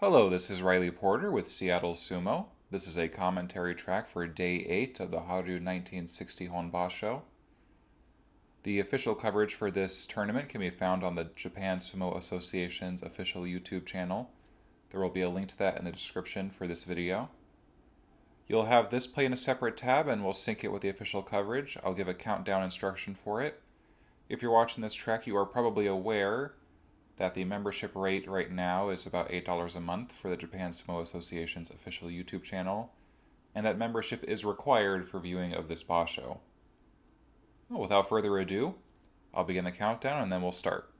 Hello, this is Riley Porter with Seattle Sumo. This is a commentary track for Day 8 of the Haru 1960 Honbasho. The official coverage for this tournament can be found on the Japan Sumo Association's official YouTube channel. There will be a link to that in the description for this video. You'll have this play in a separate tab and we'll sync it with the official coverage. I'll give a countdown instruction for it. If you're watching this track, you are probably aware that the membership rate right now is about $8 a month for the Japan Sumo Association's official YouTube channel, and that membership is required for viewing of this basho. Well, without further ado, I'll begin the countdown and then we'll start.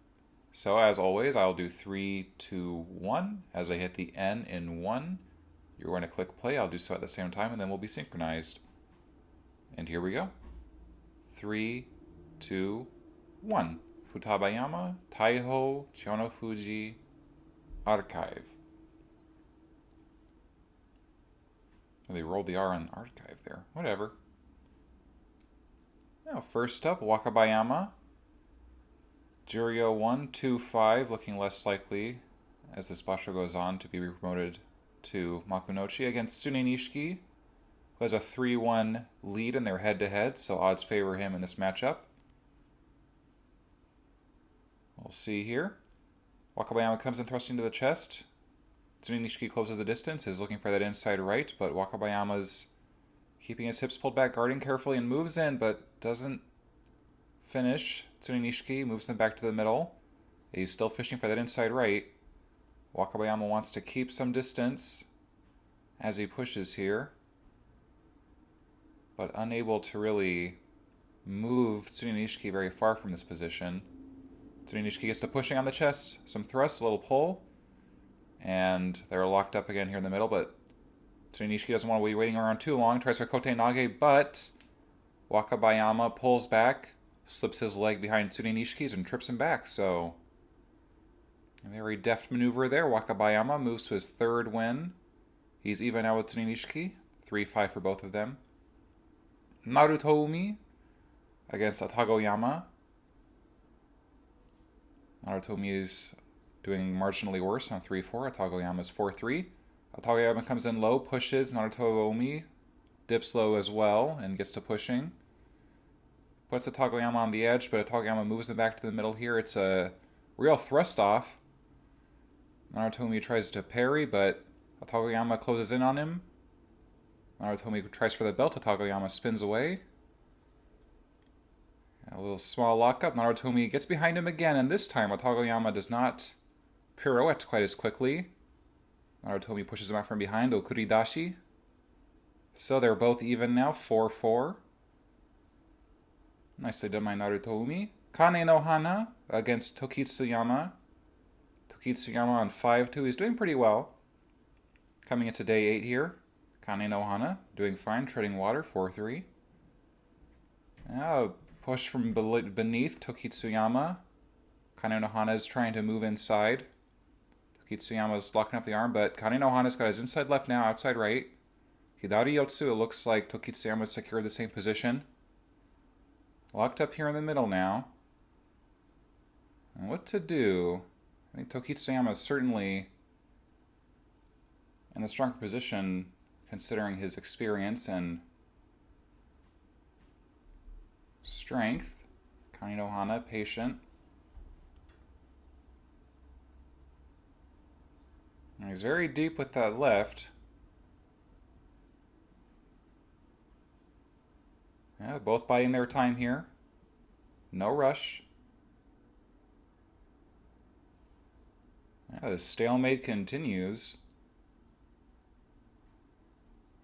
So as always, I'll do 3, 2, 1. As I hit the N in 1, you're going to click play. I'll do so at the same time and then we'll be synchronized. And here we go. 3, 2, 1. Futabayama, Taiho, Chiyonofuji, Archive. Oh, they rolled the R on archive there. Whatever. Now, first up, Wakabayama. Juryo 1, 2, 5, looking less likely as this basho goes on to be promoted to Makunochi against Tsune Nishiki, who has a 3-1 lead in their head-to-head, so odds favor him in this matchup. We'll see here. Wakabayama comes in thrusting to the chest. Tsune Nishiki closes the distance, is looking for that inside right, but Wakabayama's keeping his hips pulled back, guarding carefully, and moves in, but doesn't finish. Tsune Nishiki moves them back to the middle. He's still fishing for that inside right. Wakabayama wants to keep some distance as he pushes here, but unable to really move Tsune Nishiki very far from this position. Tsune Nishiki gets to pushing on the chest, some thrust, a little pull, and they're locked up again here in the middle, but Tsune Nishiki doesn't want to be waiting around too long, tries for Kote Nage, but Wakabayama pulls back, slips his leg behind Tsune Nishiki's and trips him back, so a very deft maneuver there. Wakabayama moves to his third win. He's even now with Tsune Nishiki, 3-5 for both of them. Narutoumi against Atagoyama. Narutomi is doing marginally worse on 3-4. Atagoyama's 4-3. Atagoyama comes in low, pushes. Narutomi dips low as well and gets to pushing. Puts Atagoyama on the edge, but Atagoyama moves them back to the middle here. It's a real thrust off. Narutomi tries to parry, but Atagoyama closes in on him. Narutomi tries for the belt. Atagoyama spins away. A little small lockup. Narutomi gets behind him again, and this time Atagoyama does not pirouette quite as quickly. Narutomi pushes him out from behind, Okuridashi. So they're both even now, 4-4. Nicely done by Narutomi. Kane no Hana against Tokitsuyama. Tokitsuyama on 5-2. He's doing pretty well. Coming into day 8 here. Kane no Hana doing fine, treading water, 4-3. Now push from beneath Tokitsuyama. Kane no Hana is trying to move inside. Tokitsuyama is locking up the arm, but Kane no Hana's got his inside left now, outside right. Hidari Yotsu, it looks like Tokitsuyama secured the same position. Locked up here in the middle now. And what to do? I think Tokitsuyama is certainly in a stronger position considering his experience and strength. Kane no Hana, patient. And he's very deep with that left. Yeah, both biding their time here. No rush. Yeah, the stalemate continues.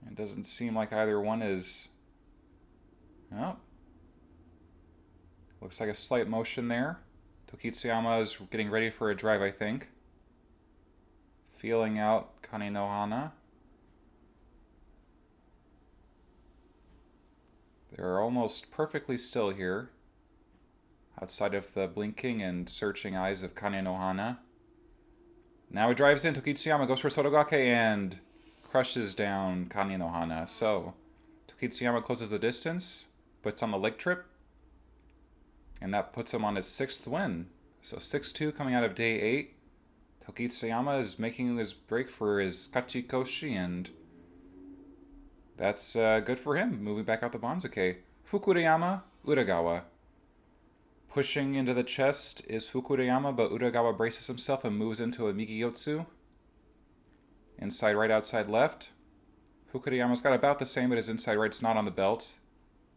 It doesn't seem like either one is... Oh. Looks like a slight motion there. Tokitsuyama is getting ready for a drive, I think. Feeling out Kane no Hana. They're almost perfectly still here, outside of the blinking and searching eyes of Kane no Hana. Now he drives in, Tokitsuyama goes for Sotogake and crushes down Kane no Hana. So, Tokitsuyama closes the distance, puts on the leg trip, and that puts him on his 6th win. So 6-2 coming out of day 8. Tokitsuyama is making his break for his Kachikoshi, and that's good for him, moving back out the Banzuke. Fukurayama, Uragawa. Pushing into the chest is Fukurayama, but Uragawa braces himself and moves into a Migiyotsu. Inside right, outside left. Fukurayama's got about the same, but his inside right's not on the belt.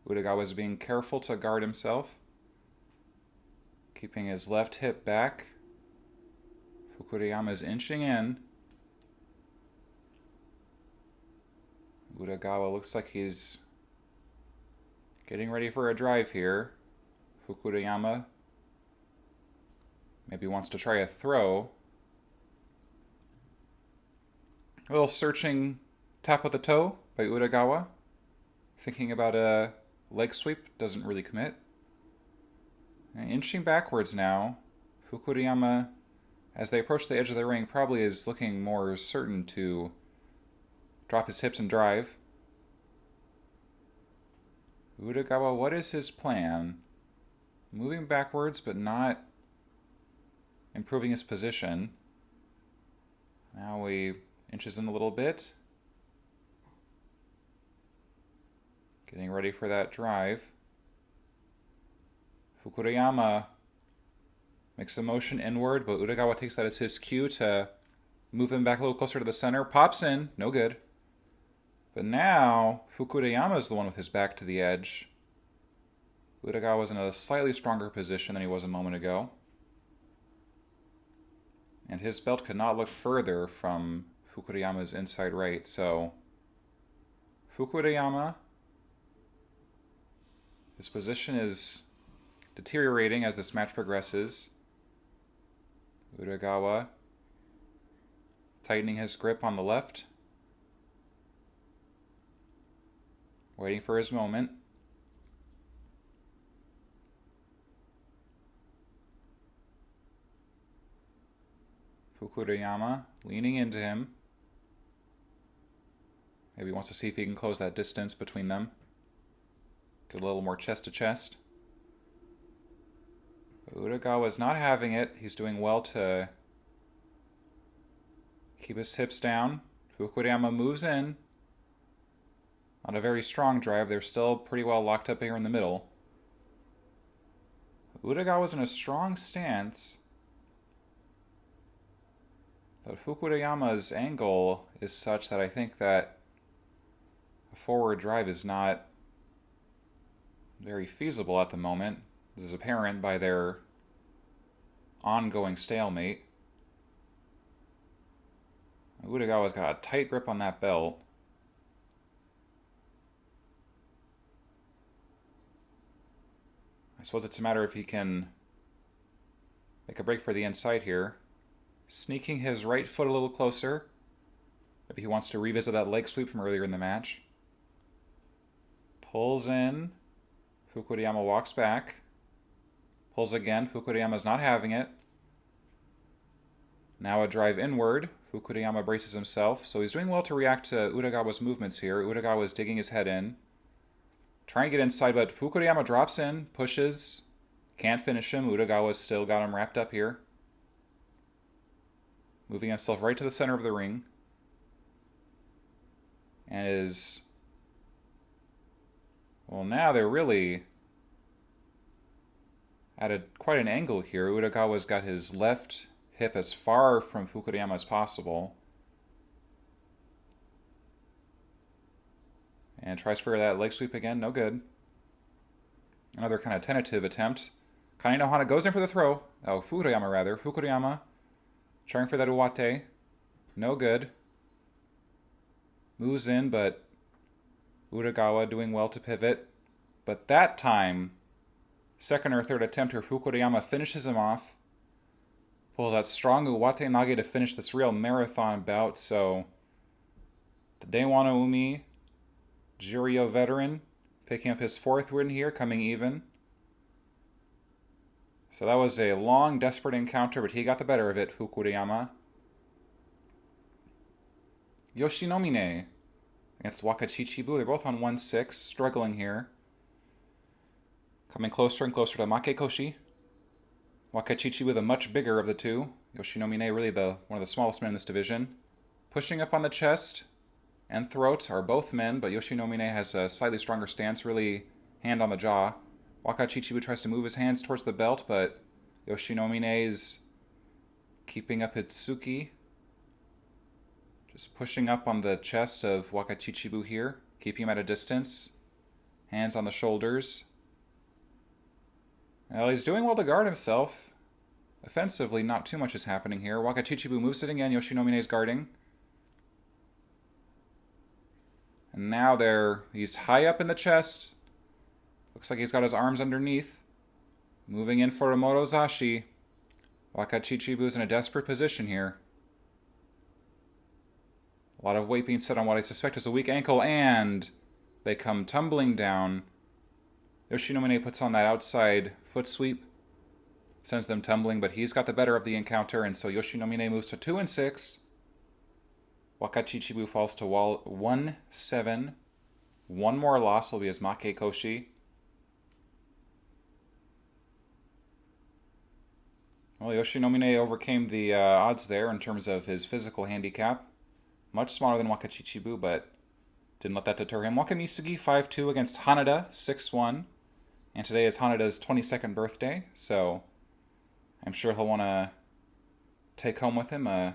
Uragawa's being careful to guard himself. Keeping his left hip back. Fukurayama's inching in. Uragawa looks like he's getting ready for a drive here. Fukurayama maybe wants to try a throw. A little searching tap with the toe by Uragawa. Thinking about a leg sweep, doesn't really commit. And inching backwards now. Fukurayama, as they approach the edge of the ring, probably is looking more certain to drop his hips and drive. Uragawa, what is his plan? Moving backwards, but not improving his position. Now he inches in a little bit. Getting ready for that drive. Fukurayama makes a motion inward, but Uragawa takes that as his cue to move him back a little closer to the center. Pops in, no good. But now, Fukurayama's the one with his back to the edge. Uragawa's in a slightly stronger position than he was a moment ago. And his belt could not look further from Fukurayama's inside right, so Fukurayama, his position is deteriorating as this match progresses. Uragawa tightening his grip on the left. Waiting for his moment. Fukurayama leaning into him. Maybe wants to see if he can close that distance between them. Get a little more chest to chest. Uragawa's not having it. He's doing well to keep his hips down. Fukurayama moves in. On a very strong drive. They're still pretty well locked up here in the middle. Uragawa's in a strong stance. But Fukurayama's angle is such that I think that a forward drive is not very feasible at the moment. This is apparent by their ongoing stalemate. Uragawa's got a tight grip on that belt. I suppose it's a matter if he can make a break for the inside here. Sneaking his right foot a little closer. Maybe he wants to revisit that leg sweep from earlier in the match. Pulls in. Fukurayama walks back. Pulls again. Fukurayama's not having it. Now a drive inward. Fukurayama braces himself. So he's doing well to react to Uragawa's movements here. Uragawa's digging his head in. Trying to get inside, but Fukurayama drops in. Pushes. Can't finish him. Uragawa's still got him wrapped up here. Moving himself right to the center of the ring. And is... Well, now they're really at quite an angle here. Uragawa's got his left hip as far from Fukurayama as possible. And tries for that leg sweep again. No good. Another kind of tentative attempt. Kanei no Hana goes in for the throw. Oh, Fukurayama rather. Fukurayama trying for that Uwate. No good. Moves in, but Uragawa doing well to pivot. But that time, second or third attempt here, Fukurayama finishes him off. Pulls that strong Uwate Nage to finish this real marathon bout. So, the Dewano Umi, Juryo veteran, picking up his fourth win here, coming even. So that was a long, desperate encounter, but he got the better of it, Fukurayama. Yoshinomine against Wakachichibu. They're both on 1-6, struggling here. Coming closer and closer to Makekoshi. Wakachichibu, the much bigger of the two. Yoshinomine, really one of the smallest men in this division. Pushing up on the chest and throat are both men, but Yoshinomine has a slightly stronger stance, really hand on the jaw. Waka Chichibu tries to move his hands towards the belt, but Yoshinomine is keeping up Hitsuki. Just pushing up on the chest of Waka Chichibu here, keeping him at a distance. Hands on the shoulders. Well, he's doing well to guard himself. Offensively, not too much is happening here. Waka Chichibu moves it again, Yoshinomine is guarding. And now he's high up in the chest. Looks like he's got his arms underneath. Moving in for a Morozashi. Waka Chichibu's in a desperate position here. A lot of weight being set on what I suspect is a weak ankle, and they come tumbling down. Yoshinomine puts on that outside foot sweep. Sends them tumbling, but he's got the better of the encounter, and so Yoshinomine moves to 2-6. Waka Chichibu falls to 1-7. One more loss will be his Make Koshi. Well, Yoshinomine overcame the odds there in terms of his physical handicap. Much smaller than Waka Chichibu, but didn't let that deter him. Waka Misugi 5-2 against Hanada 6-1. And today is Hanada's 22nd birthday, so I'm sure he'll want to take home with him the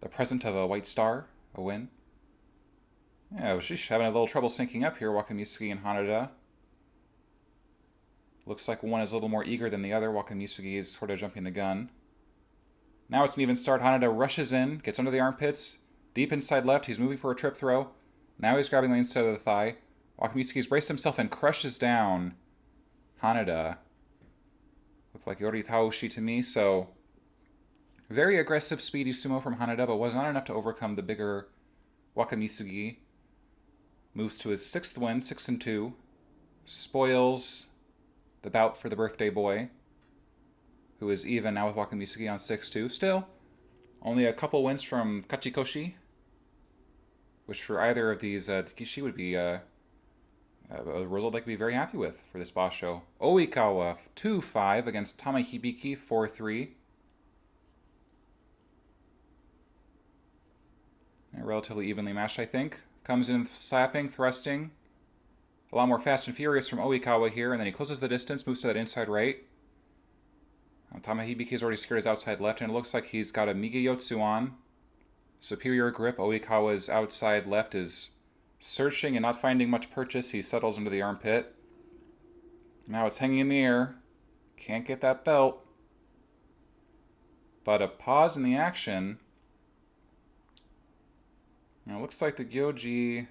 present of a white star, a win. Yeah, she's having a little trouble syncing up here, Waka Misugi and Hanada. Looks like one is a little more eager than the other. Waka Misugi is sort of jumping the gun. Now it's an even start. Hanada rushes in, gets under the armpits, deep inside left. He's moving for a trip throw. Now he's grabbing the inside of the thigh. Waka Misugi's braced himself and crushes down Hanada. Looked like Yori Taoshi to me, so very aggressive, speedy sumo from Hanada, but was not enough to overcome the bigger Waka Misugi. Moves to his 6th win, 6-2. Spoils the bout for the birthday boy, who is even now with Waka Misugi on 6-2. Still, only a couple wins from Kachikoshi, which for either of these Takishi would be a result they could be very happy with for this basho. Oikawa 2-5 against Tamahibiki 4-3. Relatively evenly matched, I think. Comes in slapping, thrusting. A lot more fast and furious from Oikawa here, and then he closes the distance, moves to that inside right. Tamahibiki has already secured his outside left, and it looks like he's got a Migeyotsu on. Superior grip. Oikawa's outside left is searching and not finding much purchase. He settles into the armpit. Now it's hanging in the air. Can't get that belt. But a pause in the action. Now it looks like the Gyoji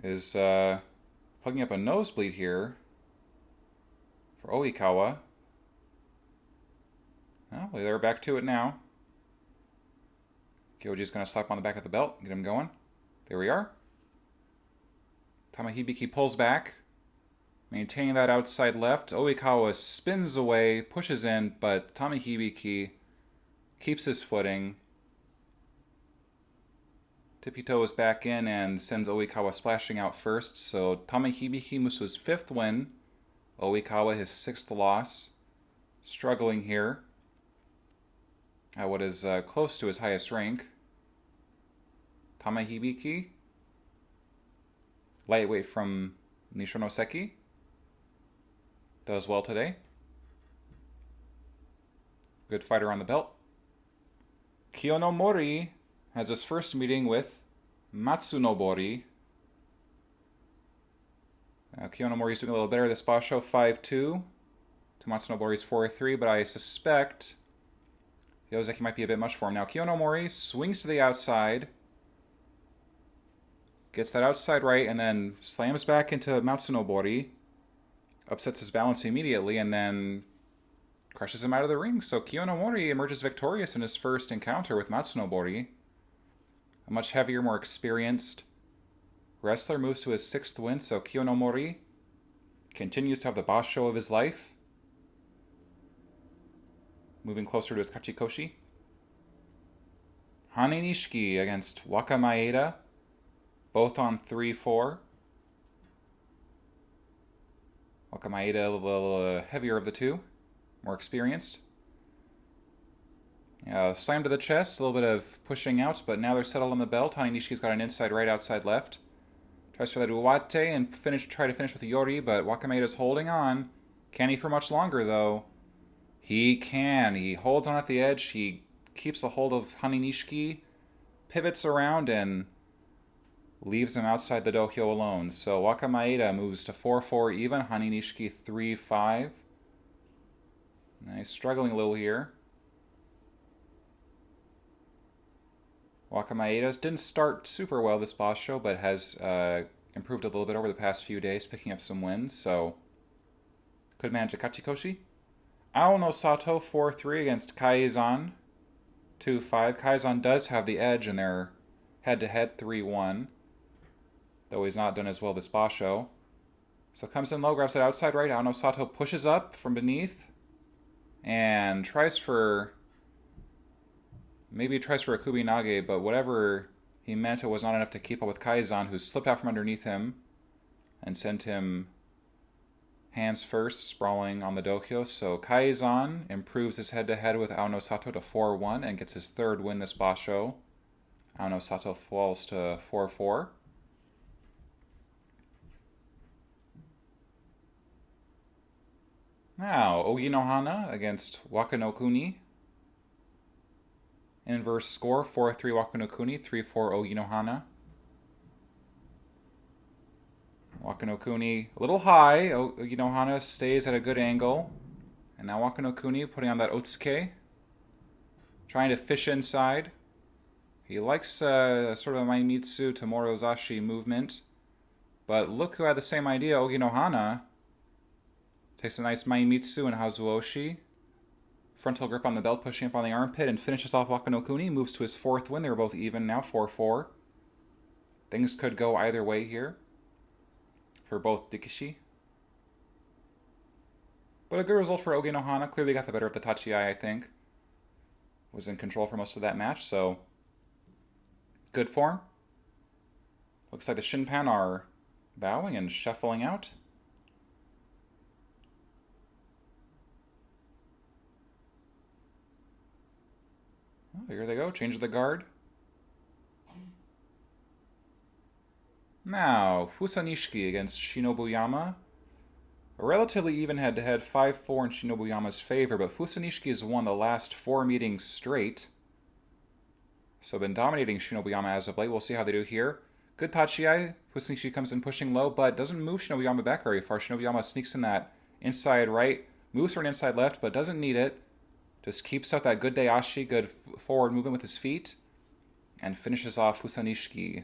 is plugging up a nosebleed here for Oikawa. Well, they're back to it now. Gyoji's going to slap on the back of the belt, get him going. There we are. Tamahibiki pulls back, maintaining that outside left. Oikawa spins away, pushes in, but Tamahibiki keeps his footing. Tippy toe is back in and sends Oikawa splashing out first. So Tamahibiki moves to his 5th win. Oikawa his 6th loss. Struggling here at what is close to his highest rank. Tamahibiki, lightweight from Nishonoseki, does well today. Good fighter on the belt. Kiyonomori has his first meeting with Matsunobori. Kiyonomori's doing a little better this basho, 5-2 to Matsunobori's 4-3, but I suspect Yozaki might be a bit much for him. Now Kiyonomori swings to the outside, gets that outside right, and then slams back into Matsunobori, upsets his balance immediately, and then crushes him out of the ring. So Kiyonomori emerges victorious in his first encounter with Matsunobori. A much heavier, more experienced wrestler moves to his 6th win, so Kiyonomori continues to have the basho of his life. Moving closer to his Kachikoshi. Hane Nishiki against Waka Maeda, both on 3-4. Waka Maeda a little heavier of the two. more experienced. Slam to the chest, a little bit of pushing out, but now they're settled on the belt. Hane Nishiki's got an inside right, outside left. Tries for that Uwate and try to finish with the Yori, but Wakameita's holding on. Can he for much longer, though? He can. He holds on at the edge. He keeps a hold of Hane Nishiki, pivots around, and leaves him outside the dohyo alone. So Wakameita moves to 4-4 even. Hane Nishiki 3-5. He's struggling a little here. Wakameita didn't start super well this basho, but has improved a little bit over the past few days, picking up some wins, so could manage a Kachikoshi. Ao no Sato 4-3 against Kaizan 2-5. Kaizan does have the edge in their head-to-head 3-1, though he's not done as well this basho. So comes in low, grabs it outside right. Ao no Sato pushes up from beneath and tries for... Maybe he tries for a Kubinage, but whatever he meant, it was not enough to keep up with Kaizan, who slipped out from underneath him and sent him hands first, sprawling on the dohyo. So Kaizan improves his head-to-head with Ao no Sato to 4-1 and gets his third win this basho. Ao no Sato falls to 4-4. Now, Ogi no Hana against Waka no Kuni. Inverse score, 4-3 Waka no Kuni, 3-4 Ogi no Hana. Waka no Kuni a little high. Ogi no Hana stays at a good angle. And now Waka no Kuni putting on that Otsuke. Trying to fish inside. He likes sort of a Maimitsu to Morozashi movement. But look who had the same idea, Ogi no Hana. Takes a nice Maimitsu and Hazuoshi. Frontal grip on the belt, pushing up on the armpit, and finishes off Waka no Kuni. Moves to his fourth win. They're both even now, 4-4. Things could go either way here for both Dikishi. But a good result for Ogi no Hana. Clearly got the better of the Tachiai, I think. Was in control for most of that match, so good form. Looks like the Shinpan are bowing and shuffling out. Oh, here they go. Change the guard. Now, Fusanishiki against Shinobuyama. A relatively even head-to-head, 5-4 in Shinobuyama's favor, but Fusanishiki has won the last 4 meetings straight. So been dominating Shinobuyama as of late. We'll see how they do here. Good Tachiai. Fusanishiki comes in pushing low, but doesn't move Shinobuyama back very far. Shinobuyama sneaks in that inside right, moves for an inside left, but doesn't need it. Just keeps up that good Dayashi, good forward movement with his feet, and finishes off Fusanishiki.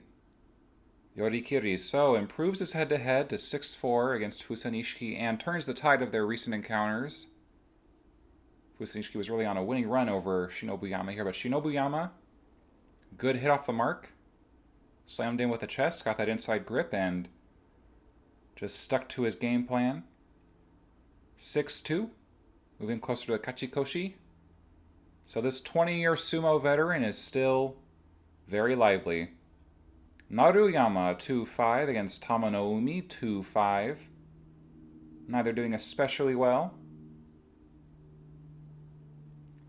Yorikiri so improves his head-to-head to 6-4 against Fusanishiki and turns the tide of their recent encounters. Fusanishiki was really on a winning run over Shinobuyama here, but Shinobuyama, good hit off the mark. Slammed in with the chest, got that inside grip, and just stuck to his game plan. 6-2, moving closer to the Kachikoshi. So this 20-year sumo veteran is still very lively. Naruyama 2-5 against Tamanoumi 2-5. Neither doing especially well.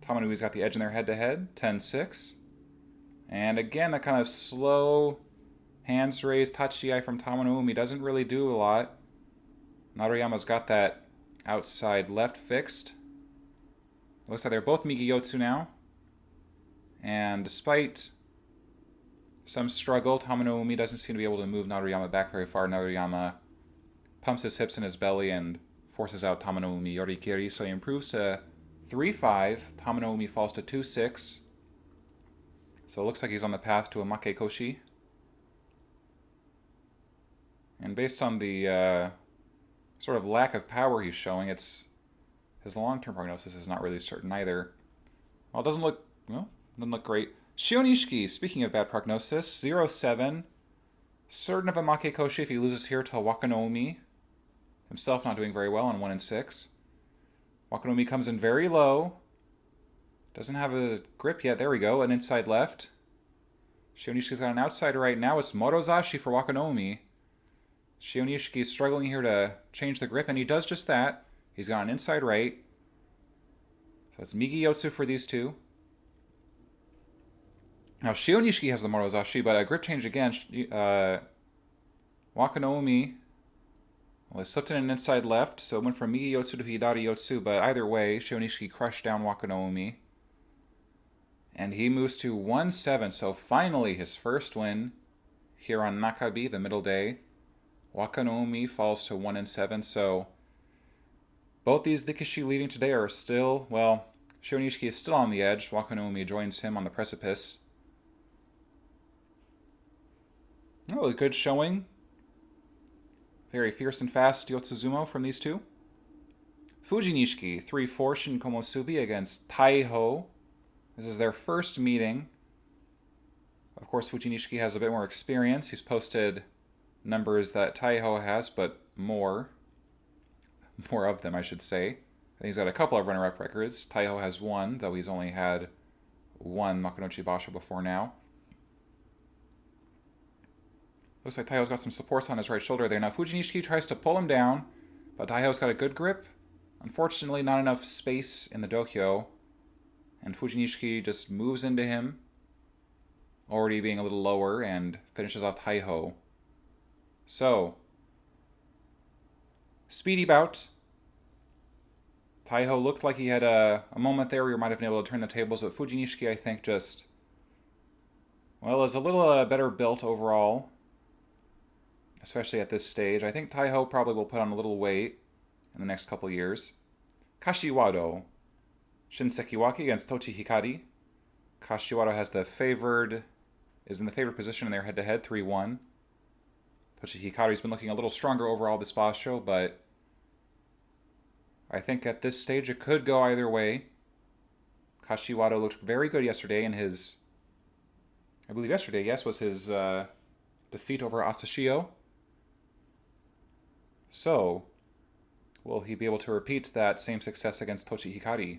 Tamanoumi's got the edge in their head-to-head, 10-6. And again, that kind of slow hands raised Tachiai from Tamanoumi doesn't really do a lot. Naruyama's got that outside left fixed. Looks like they're both Migiyotsu now. And despite some struggle, Tamanoumi doesn't seem to be able to move Naruyama back very far. Naruyama pumps his hips in his belly and forces out Tamanoumi Yorikiri, so he improves to 3-5. Tamanoumi falls to 2-6. So it looks like he's on the path to a Makekoshi. And based on the sort of lack of power he's showing, his long-term prognosis is not really certain either. Well, it doesn't look great. Shionishiki, speaking of bad prognosis, 0-7. Certain of a Makekoshi if he loses here to Wakanoumi. Himself not doing very well on 1-6. Wakanoumi comes in very low. Doesn't have a grip yet. There we go. An inside left. Shionishiki's got an outside right. Now it's Morozashi for Wakanoumi. Shionishiki is struggling here to change the grip, and he does just that. He's got an inside right. it's Migi Yotsu for these two. Now, Shionishiki has the Morozashi, but a grip change again. Wakanoumi, well, he slipped in an inside left, so it went from Migi Yotsu to Hidari Yotsu, but either way, Shionishiki crushed down Wakanoumi. And he moves to 1-7, so finally his first win here on Nakabi, the middle day. Wakanoumi falls to 1-7, so both these Rikishi leaving today are still, well, Shionishiki is still on the edge. Wakanoumi joins him on the precipice. Oh, a good showing. Very fierce and fast Yotsuzumo from these two. Fujinishiki, 3-4 Shin Komosubi against Taiho. This is their first meeting. Of course, Fujinishiki has a bit more experience. He's posted numbers that Taiho has, but more of them, I should say. I think he's got a couple of runner-up records. Taiho has one, though he's only had one Makunochi Basho before now. Looks like Taiho's got some supports on his right shoulder there. Now Fujinishiki tries to pull him down, but Taiho's got a good grip. Unfortunately, not enough space in the dohyo, and Fujinishiki just moves into him, already being a little lower, and finishes off Taiho. So, speedy bout. Taiho looked like he had a moment there where he might have been able to turn the tables, but Fujinishiki, I think, just, well, is a little better built overall, especially at this stage. I think Taiho probably will put on a little weight in the next couple years. Kashiwado, Shinsekiwaki against Tochi Hikari. Kashiwado is in the favored position in their head-to-head, 3-1. Tochi Hikari's been looking a little stronger overall this Basho, but I think at this stage it could go either way. Kashiwado looked very good yesterday in his, I believe yesterday, yes, was his defeat over Asashio. So, will he be able to repeat that same success against Tochi Hikari?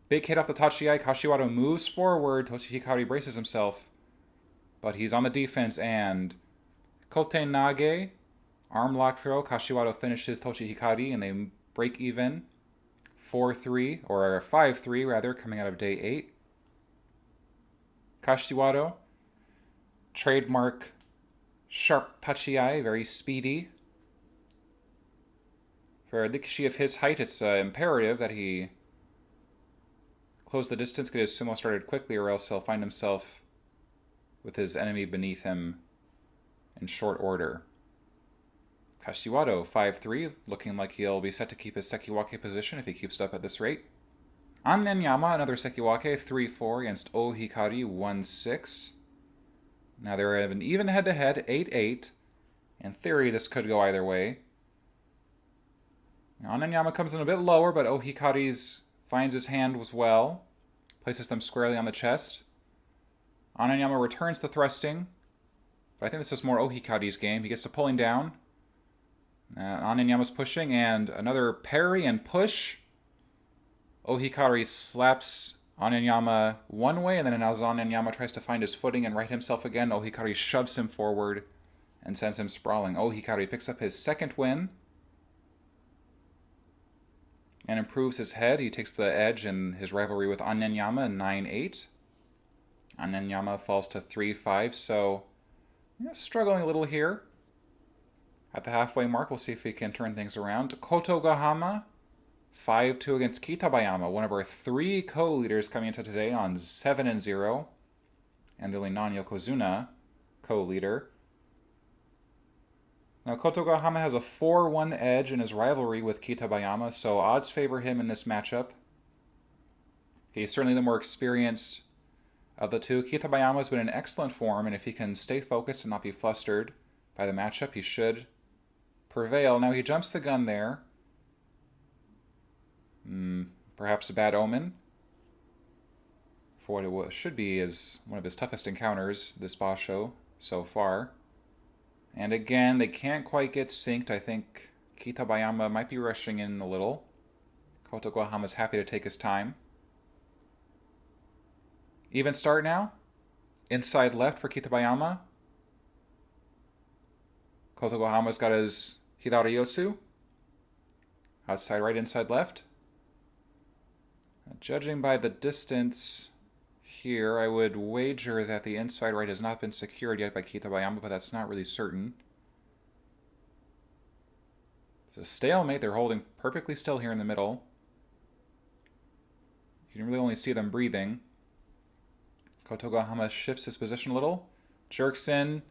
Big hit off the Tachiai. Kashiwado moves forward. Tochi Hikari braces himself, but he's on the defense, and Kote Nage, arm lock throw. Kashiwado finishes Tochi Hikari, and they break even. 4-3, or 5-3 rather, coming out of day 8. Kashiwado, trademark sharp Tachiai, very speedy. For a Rikishi of his height, it's imperative that he close the distance, get his sumo started quickly, or else he'll find himself with his enemy beneath him in short order. Kashiwado, 5-3, looking like he'll be set to keep his Sekiwake position if he keeps it up at this rate. Annenyama, another Sekiwake, 3-4 against O Hikari, 1-6. Now they're an even head-to-head, 8-8. In theory, this could go either way. Now, Annenyama comes in a bit lower, but O Hikari's finds his hand as well. Places them squarely on the chest. Annenyama returns the thrusting. But I think this is more O Hikari's game. He gets to pulling down. Annenyama's pushing, and another parry and push. O Hikari slaps Annenyama one way, and then as Annenyama tries to find his footing and right himself again, O Hikari shoves him forward and sends him sprawling. O Hikari picks up his second win and improves his head. He takes the edge in his rivalry with Annenyama, 9-8. Annenyama falls to 3-5, so struggling a little here. At the halfway mark, we'll see if we can turn things around. Kotogahama, 5-2 against Kitabayama, one of our 3 co-leaders coming into today on 7-0, and the only non-Yokozuna co-leader. Now, Kotogahama has a 4-1 edge in his rivalry with Kitabayama, so odds favor him in this matchup. He's certainly the more experienced of the two. Kitabayama's been in excellent form, and if he can stay focused and not be flustered by the matchup, he should prevail. Now, he jumps the gun there. Perhaps a bad omen for what it should be is one of his toughest encounters this Basho so far. And again, they can't quite get synced. I think Kitabayama might be rushing in a little. Kotogahama's happy to take his time. Even start now. Inside left for Kitabayama. Kotogahama's got his Hidari Yotsu. Outside right, inside left. Judging by the distance here, I would wager that the inside right has not been secured yet by Kitabayama, but that's not really certain. It's a stalemate. They're holding perfectly still here in the middle. You can really only see them breathing. Kotogahama shifts his position a little, jerks in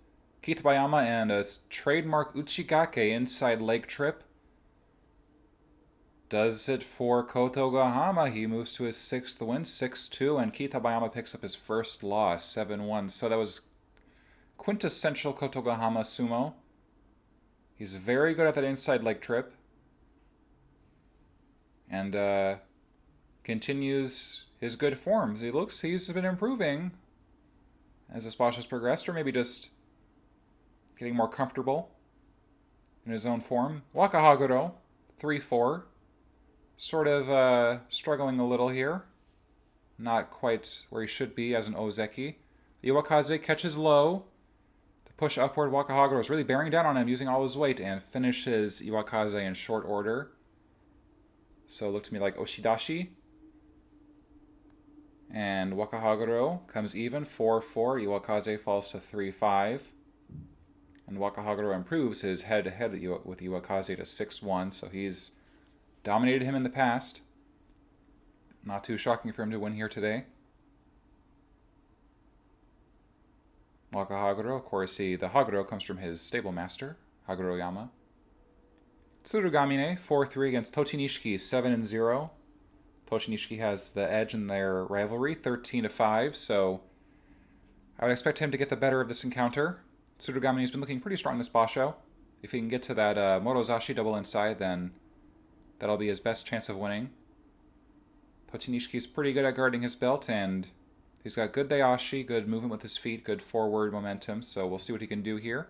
Kitabayama, and a trademark Uchigake inside leg trip. Does it for Kotogahama. He moves to his 6th win, 6-2, and Kitabayama picks up his first loss, 7-1. So that was quintessential Kotogahama sumo. He's very good at that inside leg trip. And continues his good forms. He's been improving as this boss has progressed, or maybe just getting more comfortable in his own form. Wakahaguro, 3-4. Sort of struggling a little here. Not quite where he should be as an Ozeki. Iwakaze catches low to push upward. Wakahaguro is really bearing down on him, using all his weight, and finishes Iwakaze in short order. So it looked to me like Oshidashi. And Wakahaguro comes even, 4-4. Iwakaze falls to 3-5. And Wakahaguro improves his head-to-head with Iwakaze to 6-1, so he's dominated him in the past. Not too shocking for him to win here today. Wakahaguro, of course, the Haguro comes from his stable master, Haguroyama. Tsurugamine, 4-3 against Tochinishiki, 7-0. Tochinishiki has the edge in their rivalry, 13-5, so I would expect him to get the better of this encounter. Tsurugamine's been looking pretty strong this basho. If he can get to that Morozashi double inside, then that'll be his best chance of winning. Tochinishiki's pretty good at guarding his belt, and he's got good dayashi, good movement with his feet, good forward momentum, so we'll see what he can do here.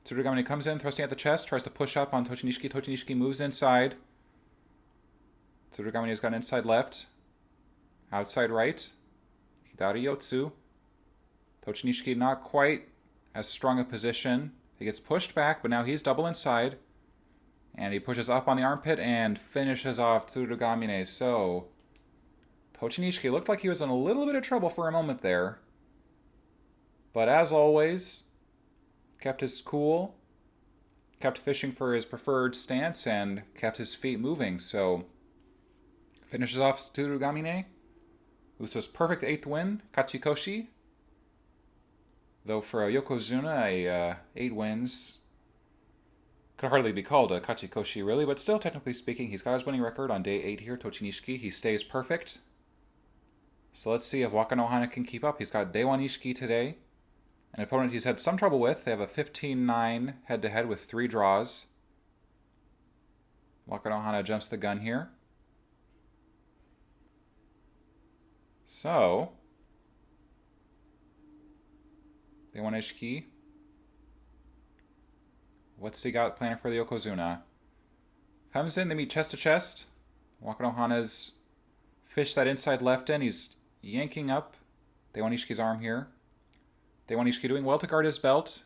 Tsurugamine comes in, thrusting at the chest, tries to push up on Tochinishiki. Tochinishiki moves inside. Tsurugamine's got inside left, outside right, Hidari Yotsu. Tochinishiki not quite as strong a position. He gets pushed back, but now he's double inside. And he pushes up on the armpit and finishes off Tsurugamine. So, Tochinishiki looked like he was in a little bit of trouble for a moment there. But as always, kept his cool, kept fishing for his preferred stance, and kept his feet moving. So, finishes off Tsurugamine. Uso's perfect 8th win, Kachikoshi. Though for a Yokozuna, 8 wins could hardly be called a Kachikoshi, really, but still, technically speaking, he's got his winning record on day 8 here, Tochinishiki. He stays perfect. So let's see if Wakanohana can keep up. He's got Deiwanishiki today, an opponent he's had some trouble with. They have a 15-9 head-to-head with 3 draws. Wakanohana jumps the gun here. So, Deiwanishiki, what's he got planned for the Yokozuna? Comes in, they meet chest to chest. Wakanohana's fished that inside left in. He's yanking up Deiwanishiki's arm here. Deiwanishiki doing well to guard his belt.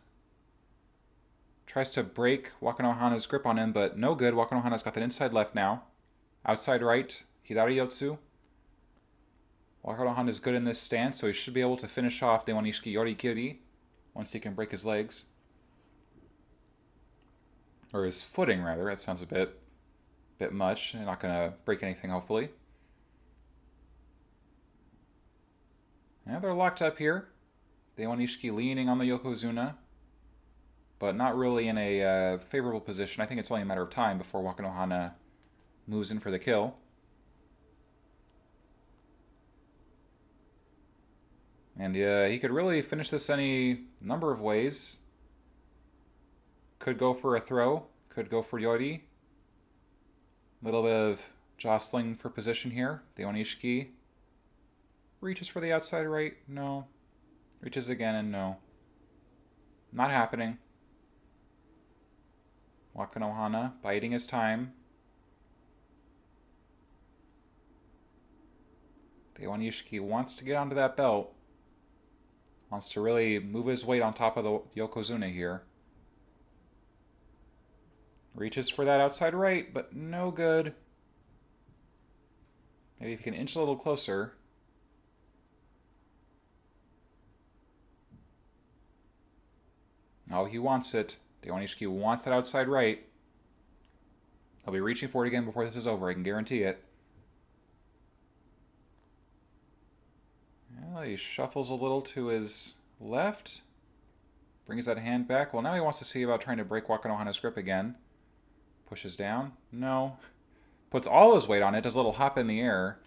Tries to break Wakanohana's grip on him, but no good. Wakanohana's got that inside left now. Outside right, Hidari Yotsu. Wakanohana is good in this stance, so he should be able to finish off Deiwanishiki Yorikiri once he can break his legs. Or his footing, rather. That sounds a bit much. You're not going to break anything, hopefully. Yeah, they're locked up here. Deiwanishiki leaning on the Yokozuna, but not really in a favorable position. I think it's only a matter of time before Wakanohana moves in for the kill. And he could really finish this any number of ways. Could go for a throw. Could go for Yori. A little bit of jostling for position here. Deiwanishiki reaches for the outside right. No. Reaches again and no. Not happening. Wakanohana biding his time. Deiwanishiki wants to get onto that belt. Wants to really move his weight on top of the Yokozuna here. Reaches for that outside right, but no good. Maybe if you can inch a little closer. Oh, he wants it. Daiwanishiki wants that outside right. He'll be reaching for it again before this is over, I can guarantee it. Well, he shuffles a little to his left. Brings that hand back. Well, now he wants to see about trying to break Wakanohana's grip again. Pushes down. No. Puts all his weight on it. Does a little hop in the air.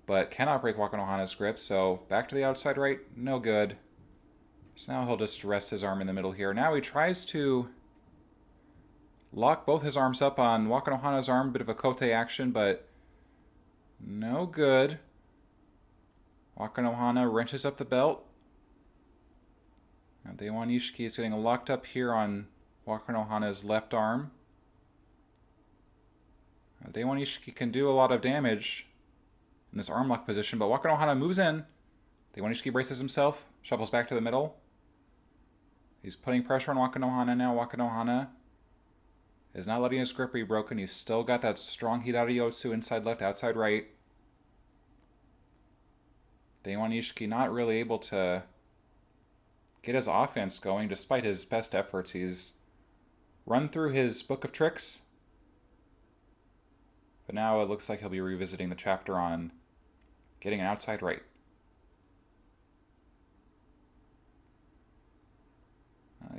But cannot break Wakanohana's grip. So back to the outside right. No good. So now he'll just rest his arm in the middle here. Now he tries to lock both his arms up on Wakanohana's arm. Bit of a kote action, but no good. Wakanohana wrenches up the belt. Now Daiwanishiki is getting locked up here on Wakanohana's left arm. Now Daiwanishiki can do a lot of damage in this arm lock position, but Wakanohana moves in. Daiwanishiki braces himself, shuffles back to the middle. He's putting pressure on Wakanohana now. Wakanohana is not letting his grip be broken. He's still got that strong Hidari Yotsu inside left, outside right. Daiwanishiki not really able to get his offense going despite his best efforts. He's run through his book of tricks, but now it looks like he'll be revisiting the chapter on getting an outside right.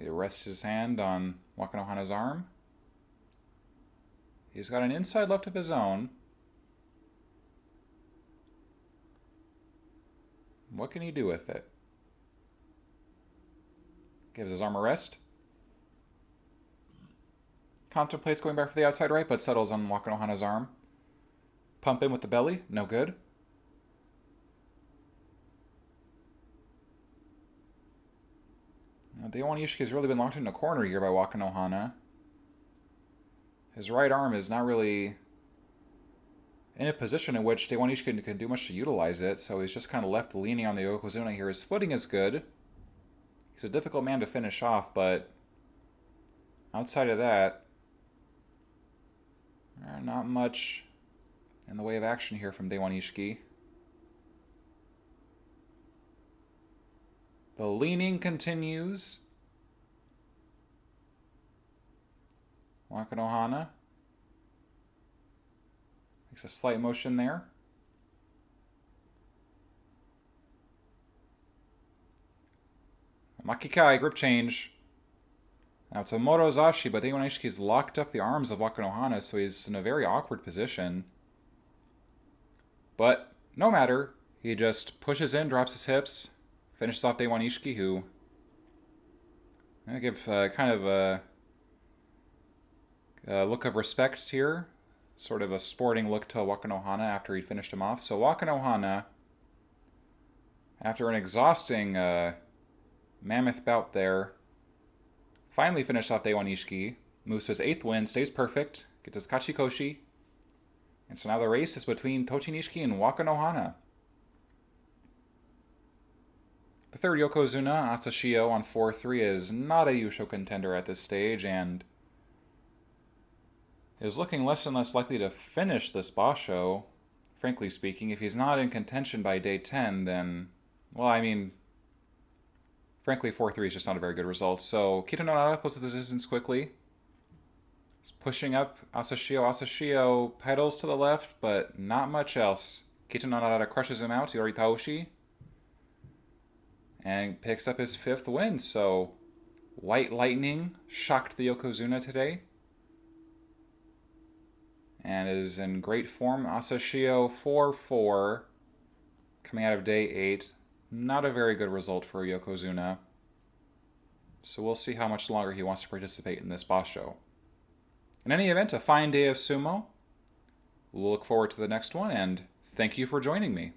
He rests his hand on Wakanohana's arm. He's got an inside left of his own. What can he do with it? Gives his arm a rest. Contemplates going back for the outside right, but settles on Wakanohana's arm. Pump in with the belly. No good. Now, Daiwanishiki has really been locked in a corner here by Wakanohana. His right arm is not really in a position in which Daiwanishiki can do much to utilize it, so he's just kind of left leaning on the Yokozuna here. His footing is good. He's a difficult man to finish off, but outside of that, not much in the way of action here from Daiwanishiki. The leaning continues. Wakanohana makes a slight motion there. Makikai, grip change. Now it's a Morozashi, but Daiwanishiki's locked up the arms of Wakanohana, so he's in a very awkward position. But no matter. He just pushes in, drops his hips, finishes off Daiwanishiki, who I give kind of a look of respect here. Sort of a sporting look to Wakanohana after he finished him off. So Wakanohana, after an exhausting mammoth bout there, finally finished off Daiwanishiki, moves to his 8th win, stays perfect, gets his Kachikoshi, and so now the race is between Tochinishiki and Wakanohana. The third Yokozuna, Asashio, on 4-3 is not a Yusho contender at this stage, and is looking less and less likely to finish this Basho. Frankly speaking, if he's not in contention by day 10, then, well, I mean, frankly, 4-3 is just not a very good result. So Kito no Nara closes the distance quickly. He's pushing up Asashio. Asashio pedals to the left, but not much else. Kito no Nara crushes him out, Yori Taoshi, and picks up his 5th win. So White Lightning shocked the Yokozuna today, and is in great form. Asashio 4-4 coming out of day 8. Not a very good result for Yokozuna. So we'll see how much longer he wants to participate in this Basho. In any event, a fine day of sumo. We'll look forward to the next one, and thank you for joining me.